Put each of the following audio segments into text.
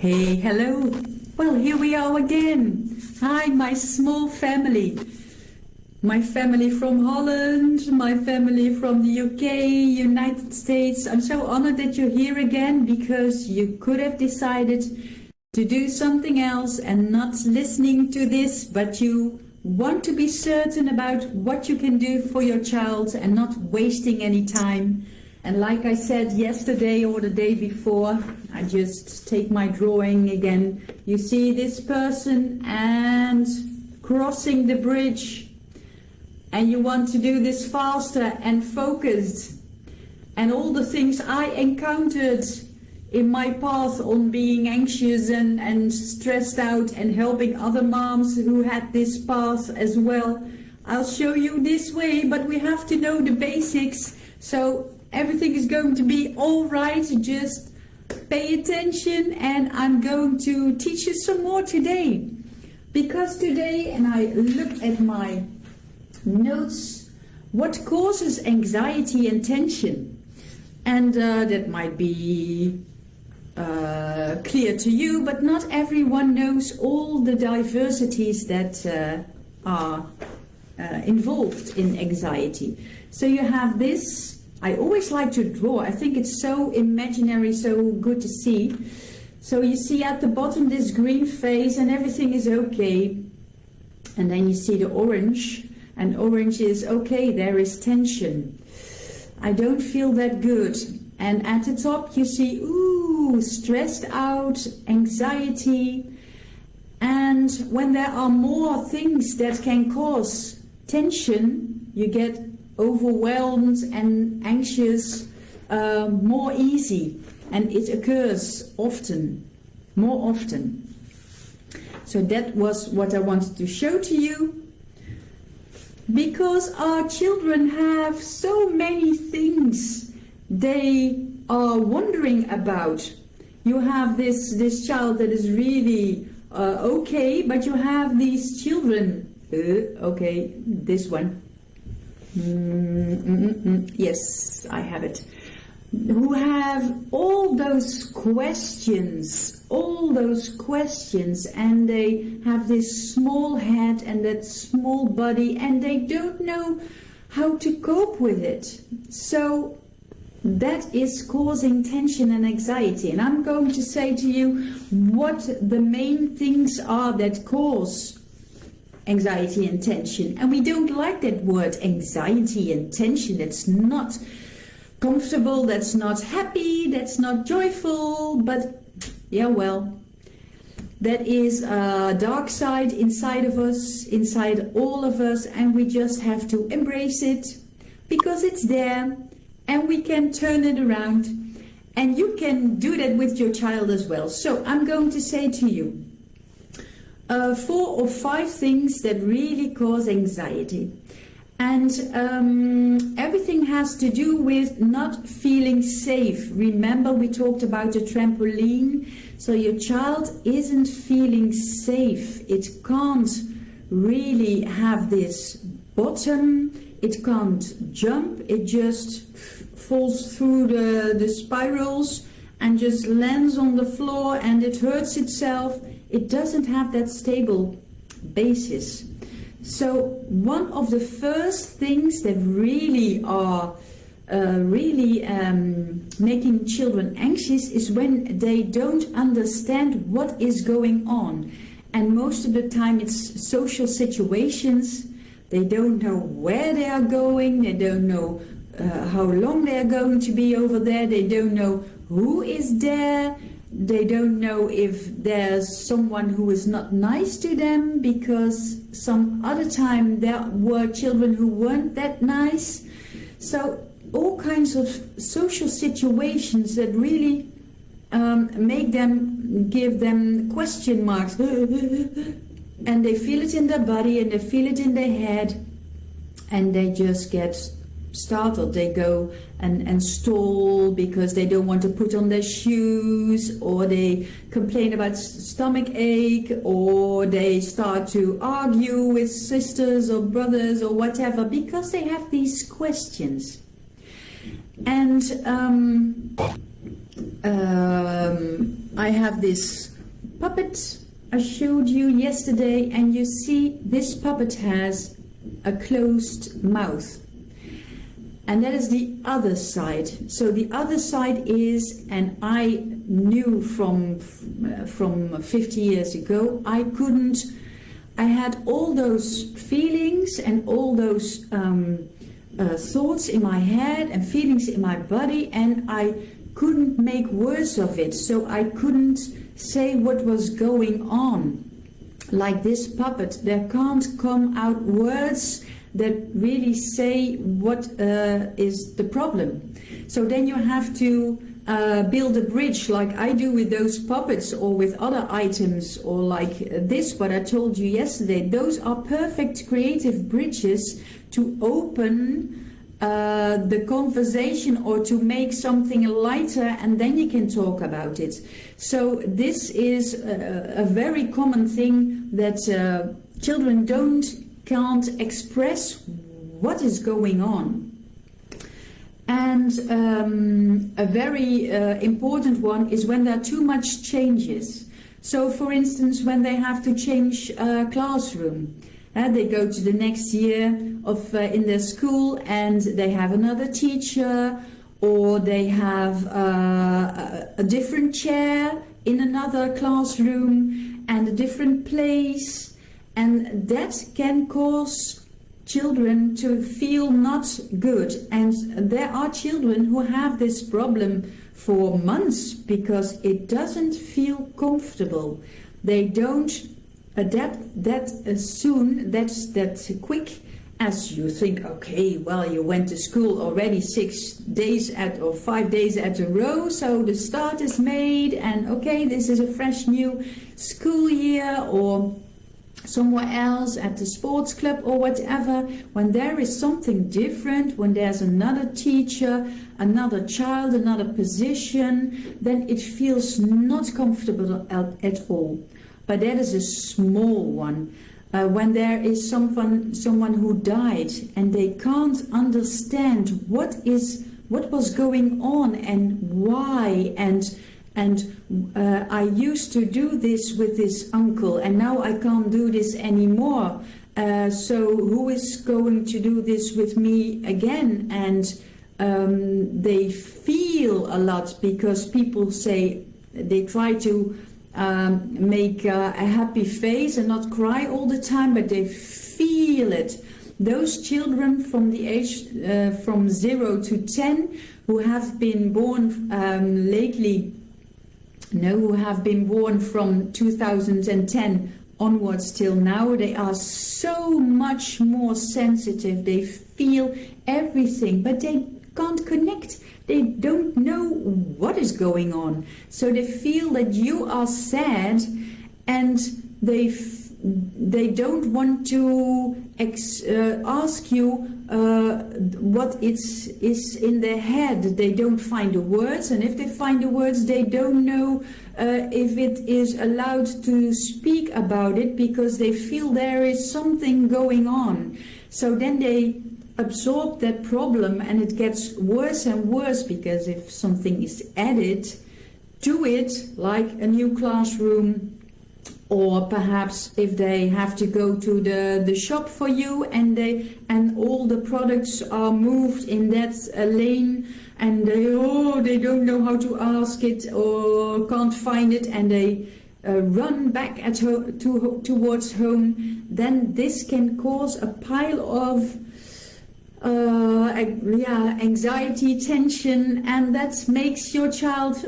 Hey, hello. Well, here we are again. Hi, my small family. My family from Holland, my family from the UK, United States. I'm so honored that you're here again because you could have decided to do something else and not listening to this, but you want to be certain about what you can do for your child and not wasting any time. And like I said yesterday or the day before, I just take my drawing again. You see this person and crossing the bridge, and you want to do this faster and focused. And all the things I encountered in my path on being anxious and stressed out and helping other moms who had this path as well. I'll show you this way, but we have to know the basics. So everything is going to be all right. Just pay attention, and I'm going to teach you some more today. Because today, and I look at my notes, what causes anxiety and tension? And that might be clear to you, but not everyone knows all the diversities that are involved in anxiety. So you have this. I always like to draw. I think it's so imaginary, so good to see. So you see at the bottom this green face and everything is okay. And then you see the orange, and orange is okay, there is tension. I don't feel that good. And at the top you see, ooh, stressed out, anxiety. And when there are more things that can cause tension, you get overwhelmed and anxious more easy, and it occurs often, more often. So that was what I wanted to show to you, because our children have so many things they are wondering about. You have this child that is really okay, but you have these children, okay, this one. Yes, I have it. Who have all those questions, and they have this small head and that small body, and they don't know how to cope with it. So that is causing tension and anxiety. And I'm going to say to you what the main things are that cause anxiety and tension. And we don't like that word, anxiety and tension. That's not comfortable, that's not happy, that's not joyful, but yeah, well, that is a dark side inside of us, inside all of us, and we just have to embrace it because it's there and we can turn it around, and you can do that with your child as well. So I'm going to say to you 4 or 5 things that really cause anxiety. And everything has to do with not feeling safe. Remember, we talked about the trampoline. So your child isn't feeling safe. It can't really have this bottom. It can't jump. It just falls through the spirals and just lands on the floor, and it hurts itself. It doesn't have that stable basis. So one of the first things that really are making children anxious is when they don't understand what is going on. And most of the time it's social situations. They don't know where they are going. They don't know how long they are going to be over there. They don't know who is there. They don't know if there's someone who is not nice to them, because some other time there were children who weren't that nice. So all kinds of social situations that really make them, give them question marks. And they feel it in their body and they feel it in their head, and they just get startled. They go and stall because they don't want to put on their shoes, or they complain about stomach ache, or they start to argue with sisters or brothers or whatever because they have these questions. And I have this puppet I showed you yesterday, and you see this puppet has a closed mouth. And that is the other side. So the other side is, and I knew from 50 years ago, I had all those feelings and all those thoughts in my head and feelings in my body, and I couldn't make words of it. So I couldn't say what was going on. Like this puppet, there can't come out words that really say what is the problem. So then you have to build a bridge, like I do with those puppets or with other items, or like this, what I told you yesterday. Those are perfect creative bridges to open the conversation or to make something lighter, and then you can talk about it. So this is a very common thing that children can't express what is going on. And a very important one is when there are too much changes. So for instance, when they have to change classroom, they go to the next year in their school and they have another teacher, or they have a different chair in another classroom and a different place, and that can cause children to feel not good. And there are children who have this problem for months because it doesn't feel comfortable. They don't adapt that soon, that quick, as you think, okay, well, you went to school already 6 days or 5 days at a row, so the start is made, and okay, this is a fresh new school year, or somewhere else at the sports club or whatever. When there is something different, when there's another teacher, another child, another position, then it feels not comfortable at all. But that is a small one. When there is someone who died and they can't understand what was going on and why, and I used to do this with this uncle and now I can't do this anymore. So who is going to do this with me again? And they feel a lot because people say, they try to make a happy face and not cry all the time, but they feel it. Those children from the age from 0 to 10 who have been born who have been born from 2010 onwards till now, they are so much more sensitive. They feel everything, but they can't connect. They don't know what is going on. So they feel that you are sad, and they don't want to ask you what is in their head. They don't find the words, and if they find the words, they don't know if it is allowed to speak about it, because they feel there is something going on. So then they absorb that problem, and it gets worse and worse, because if something is added to it, like a new classroom, or perhaps if they have to go to the shop for you, and all the products are moved in that lane, and they don't know how to ask it or can't find it, and they run back towards home, then this can cause a pile of anxiety, tension, and that makes your child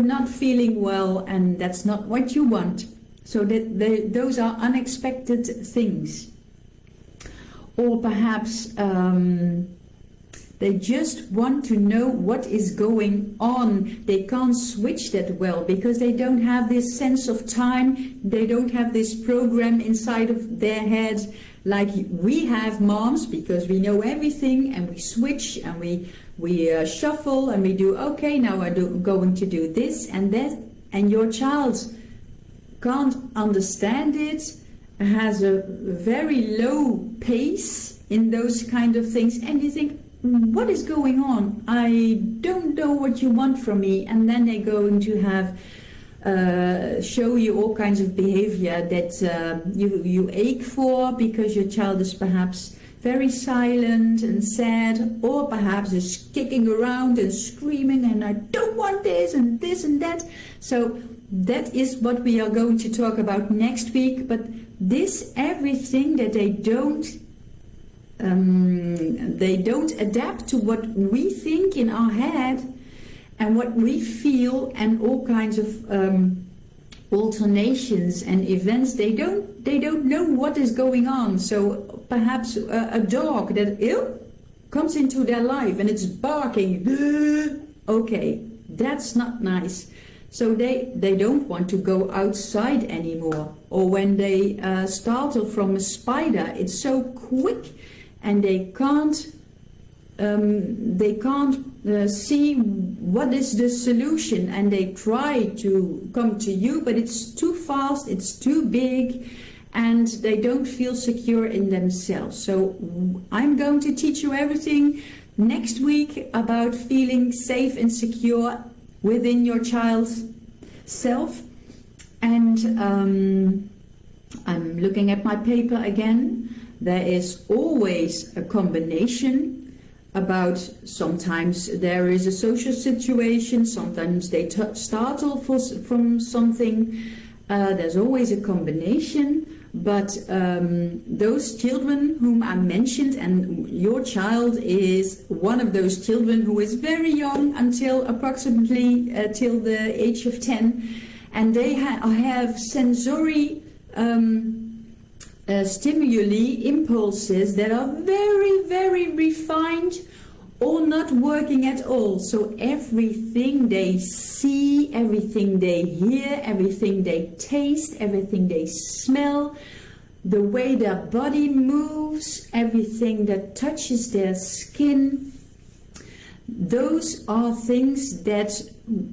not feeling well, and that's not what you want. So those are unexpected things. Or perhaps they just want to know what is going on. They can't switch that well because they don't have this sense of time. They don't have this program inside of their head like we have, moms, because we know everything, and we switch and we shuffle and we do, okay, now I'm going to do this and that, and your child can't understand it, has a very low pace in those kind of things, and you think, what is going on? I don't know what you want from me. And then they're going to have show you all kinds of behavior that you ache for because your child is perhaps very silent and sad, or perhaps is kicking around and screaming and I don't want this and that. So that is what we are going to talk about next week. But this, everything that they don't adapt to what we think in our head and what we feel, and all kinds of alternations and events, they don't know what is going on. So perhaps a dog that comes into their life and it's barking, okay, that's not nice. So they don't want to go outside anymore. Or when they startle from a spider, it's so quick and they can't see what is the solution, and they try to come to you, but it's too fast, it's too big, and they don't feel secure in themselves. So I'm going to teach you everything next week about feeling safe and secure within your child's self. And I'm looking at my paper again. There is always a combination about, sometimes there is a social situation, sometimes they startle from something. There's always a combination, but those children whom I mentioned, and your child is one of those children who is very young, until approximately till the age of 10, and they have sensory stimuli, impulses that are very, very refined or not working at all. So everything they see, everything they hear, everything they taste, everything they smell, the way their body moves, everything that touches their skin, those are things that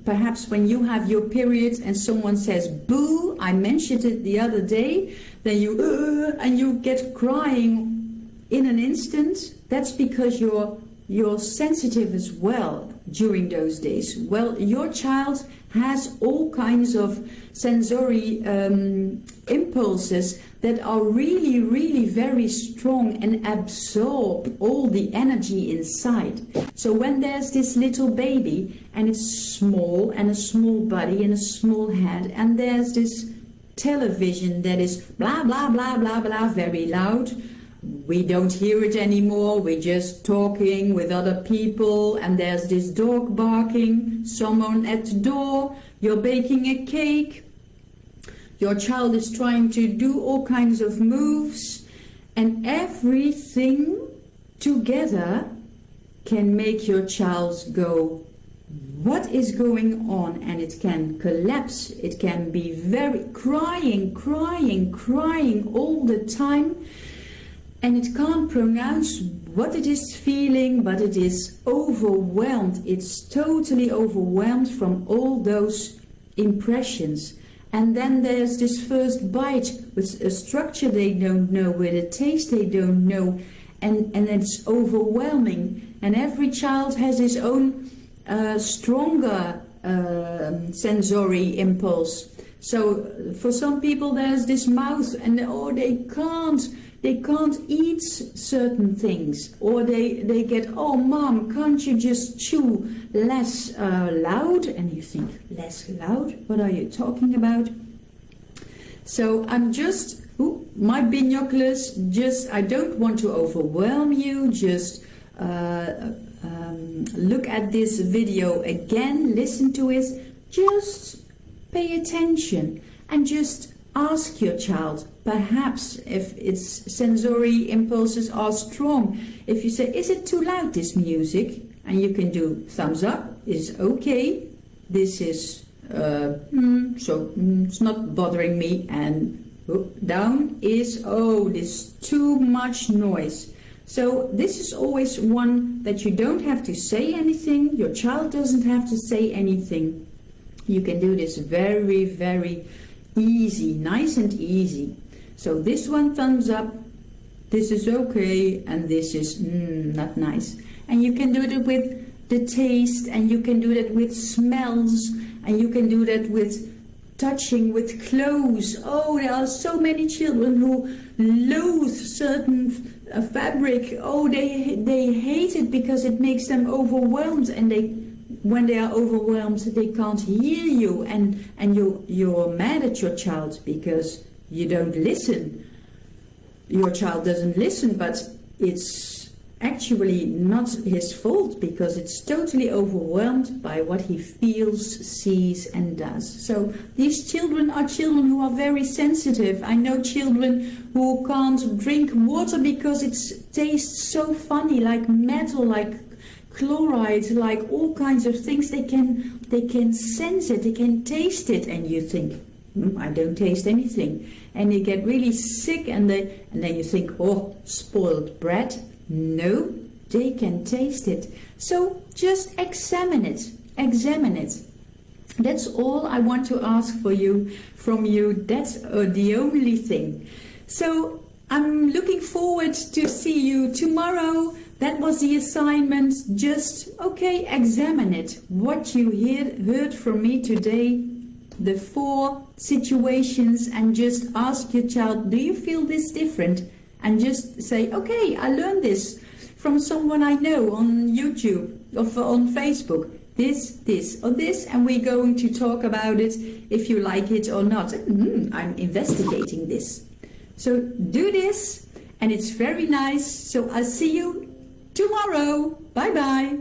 perhaps when you have your period and someone says boo, I mentioned it the other day, then you get crying in an instant. That's because you're sensitive as well during those days. Well, your child has all kinds of sensory impulses that are really, really very strong and absorb all the energy inside. So when there's this little baby and it's small and a small body and a small head, and there's this television that is blah, blah, blah, blah, blah, very loud, we don't hear it anymore, we're just talking with other people, and there's this dog barking, someone at the door, you're baking a cake, your child is trying to do all kinds of moves, and everything together can make your child go, what is going on? And it can collapse, it can be very crying all the time, and it can't pronounce what it is feeling, but it is overwhelmed. It's totally overwhelmed from all those impressions. And then there's this first bite with a structure they don't know, with a taste they don't know, and it's overwhelming. And every child has his own stronger sensory impulse. So for some people there's this mouth, and they can't eat certain things, or they get, oh mom, can't you just chew less loud? And you think, less loud? What are you talking about? So I'm just, my binoculars, I don't want to overwhelm you, just look at this video again, listen to it, just pay attention and just ask your child, perhaps if its sensory impulses are strong, if you say, is it too loud, this music? And you can do thumbs up, is okay, this is it's not bothering me, and down is, this too much noise. So this is always one that you don't have to say anything, your child doesn't have to say anything. You can do this very, very easy, nice and easy. So this one, thumbs up, this is okay, and this is not nice. And you can do it with the taste, and you can do that with smells, and you can do that with touching with clothes. Oh, there are so many children who loathe certain fabric. Oh, they hate it because it makes them overwhelmed, and when they are overwhelmed, they can't hear you, and you're mad at your child because you don't listen. Your child doesn't listen, but it's actually not his fault because it's totally overwhelmed by what he feels, sees and does. So these children are children who are very sensitive. I know children who can't drink water because it tastes so funny, like metal, like chloride, like all kinds of things. They can sense it, they can taste it, and you think, I don't taste anything, and they get really sick, and then you think, oh, spoiled brat. No, they can taste it. So just examine it. That's all I want to ask from you. That's the only thing. So I'm looking forward to see you tomorrow. That was the assignment. Just, examine it. What you heard from me today, the 4 situations, and just ask your child, do you feel this different? And just say, okay, I learned this from someone I know on YouTube or on Facebook. This, or this, and we're going to talk about it if you like it or not. I'm investigating this. So do this, and it's very nice. So I'll see you tomorrow. Bye-bye.